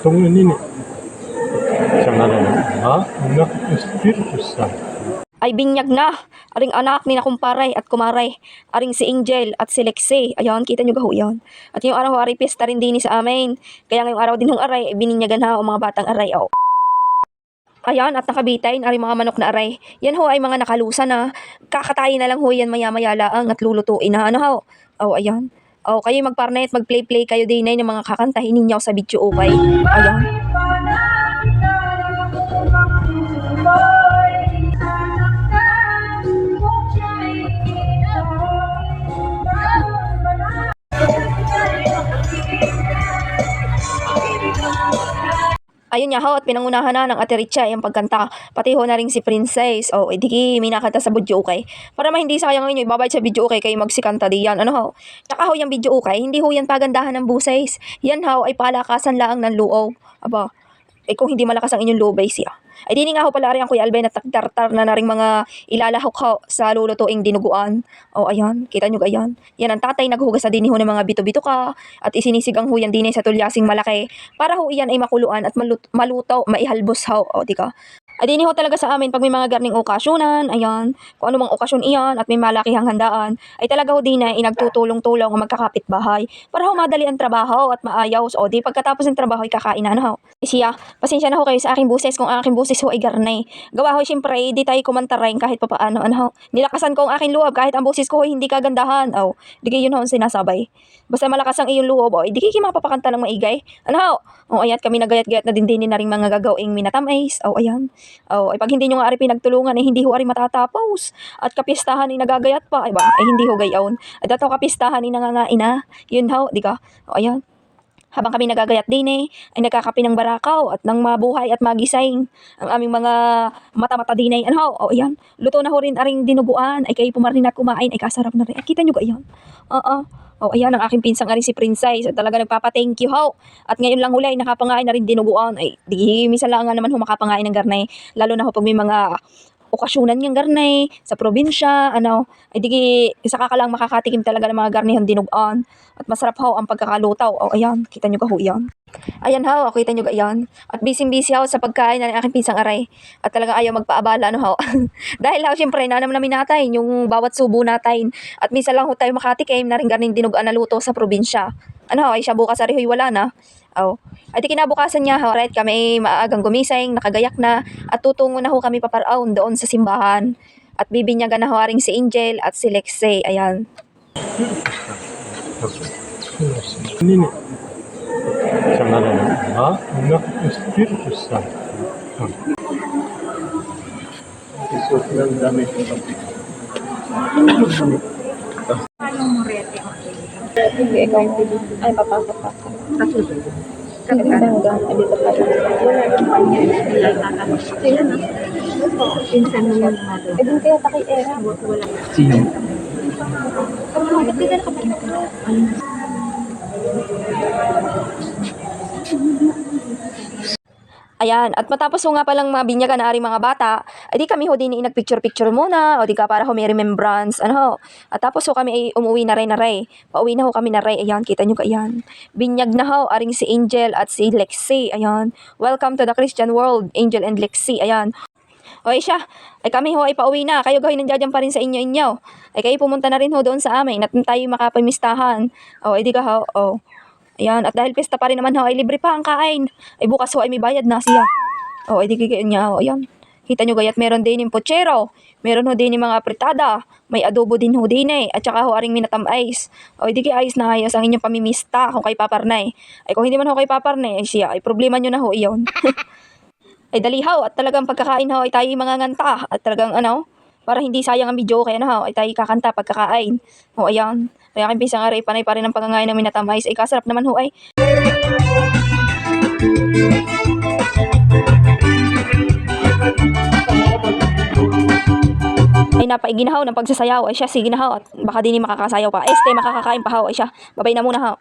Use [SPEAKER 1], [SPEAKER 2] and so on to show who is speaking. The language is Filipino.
[SPEAKER 1] 동년이네. 장난해. Anak Espiritu Santo.
[SPEAKER 2] Ay binyag na, aring anak ni na kumparay at kumaray, aring si Angel at si Lexie. Ayan, kita nyo gaho yan. At yung araw aray pista rin din sa amin. Kaya ngayong araw din ng aray, bininyagan ha o mga batang aray. Oh. Ayan, at nakabitay aring mga manok na aray. Yan ho ay mga nakalusa na. Kakatayin na lang ho yan maya-maya laang at lulutuin na. Ano ho? Oh, ayan. Oh, kayo magparnet, mag-play kayo din ng mga kakantahin ninyo sa video okay. Ayan. Ayun nga ho, at pinangunahan na ng Ate Richa yung pagkanta. Pati ho na rin si Princess. O, ediki, may nakanta sa video okay. Para hindi sayang ngayon, ibabayad sa video okay kayo magsikanta diyan. Ano ho? Tsaka ho yung video okay, hindi ho yan pagandahan ng buses. Yan ho, ay palakasan lang ng loob. Aba, kung hindi malakas ang inyong loob ay siya. Ay di nga ho pala rin ang Kuya Albay na tartar na ring mga ilalahok ho sa lulutuing dinuguan. O ayan, kita nyo gayan. Yan ang tatay naghugas na din ho ng mga bito-bito ka at isinisigang ho yan din sa tulyasing malaki para ho iyan ay makuluan at maluto, maihalbos ho. O di ka? Ay di ho talaga sa amin pag may mga garning okasyonan, ayan, kung ano mang okasyon iyan at may malakihang handaan, ay talaga ho din ay nagtutulong-tulong ang magkakapit bahay para ho madali ang trabaho at maayaw. O di pagkatapos ng trabaho ay kakainan ho. Siya, pasensya na ho kayo sa aking buses kung ang aking buses ho ay garnay. Gawa ho siyempre, di tayo kumantarin kahit papaano. Ano ho? Nilakasan ko ang aking luwab kahit ang buses ko ho hindi kagandahan. O, di kayo yun ho ang sinasabay. Basta malakas ang iyong luwab, o, di kayo mapapakanta ng maigay. Ano ho? O, ayan, kami nagayat-gayat na din na rin mga gagawing minatamays. O, ayan. O, ay pag hindi nyo nga ari pinagtulungan, ay hindi ho ari matatapos. At kapistahan ay nagagayat pa, ay ba? Ay hindi ho gayon. At ato kapistahan ay nangangain na. Yun ho, di ka? O, ayan. Habang kami nagagayat din ay nagkakapi ng barakaw at ng mabuhay at magising ang aming mga mata-mata din ano ho, o ayan, luto na ho rin aring dinuguan, ay kayo pumarin at kumain, ay kasarap na rin. Ay, kita nyo ga yan? O ayan, ang aking pinsang aring si Princess, at talaga nagpapa-thank you ho. At ngayon lang huli, nakapangain na rin dinuguan, ay di, minsan lang nga naman ho makapangain ng garnay, lalo na ho pag may mga okasyonan niyang garnay sa probinsya, ano, ay di saka ka lang makakatikim talaga ng mga garnihang dinuguan. At masarap ho ang pagkakalutaw. O ayan, kita nyo ka ho yan. Ayan ho, kita nyo ka yan. At busy ho sa pagkain ng aking pinsang aray. At talaga ayaw magpaabala, ano ho. Dahil ho, syempre, nanam namin natin yung bawat subo natin. At minsan lang ho tayo makatikim na rin garning dinuguan na luto sa probinsya. Ano ho, ay siya bukas arihoy wala na. Oh. Ay di kinabukasan niya ho, right, kami maagang gumising, nakagayak na, at tutungo na ho kami paparaon doon sa simbahan. At bibinyagan na ho aring si Angel at si Lexie. Ayan.
[SPEAKER 1] Nini. 장난해. Anak Espiritu Santo. Sobrang dami ko.
[SPEAKER 2] Hindi, ikaw ay papasok pa. Hanggang dito pa rin. Sila na. Pinsan mo yung mga. Eh, din kaya takay era.
[SPEAKER 1] Sino?
[SPEAKER 2] Bakit di ka nakapagkakita? Ayan, at matapos ho nga palang mabinyagan na aring mga bata, ay di kami ho din nagpicture-picture muna, o di ka para ho may remembrance, ano ho. At tapos ho kami ay umuwi na rin. Pauwi na ho kami na rin, ayan, kita nyo ka, ayan. Binyag na ho, aring si Angel at si Lexie, ayan. Welcome to the Christian world, Angel and Lexie, ayan. O siya, ay kami ho ay pauwi na, kayo gawin nandiyan pa rin sa inyo. Ay kayo pumunta na rin ho doon sa amin, at tayo makapamistahan. O, ay di ka ho, o. Ayan, at dahil pesta pa rin naman ho, ay libre pa ang kain. Ay bukas ho ay may bayad na siya. O, ay di kikain niya ho, ayan. Kita nyo gayat, meron din yung pochero. Meron ho din yung mga apritada. May adobo din ho din at saka ho aring minatamais. O, ay di ayos na ayos ang inyong pamimista kung kay paparnay. Ay kung hindi man ho kay paparnay, ay siya, ay problema nyo na ho iyon. Ay dali ho, at talagang pagkakain ho, ay tayo mga nganta. At talagang ano, para hindi sayang ang video, kaya na ho, ay tayo kakanta pagkakain. O, ayan. Kaya aking pinsang aray, panay pa rin ang pagkangain ng minatamais. Ay kasarap naman ho ay. Ay napaiginahaw ng pagsasayaw. Ay siya, sige na ho. At baka din makakasayaw pa. Este, makakakain pa ho. Ay siya, babay na muna ho.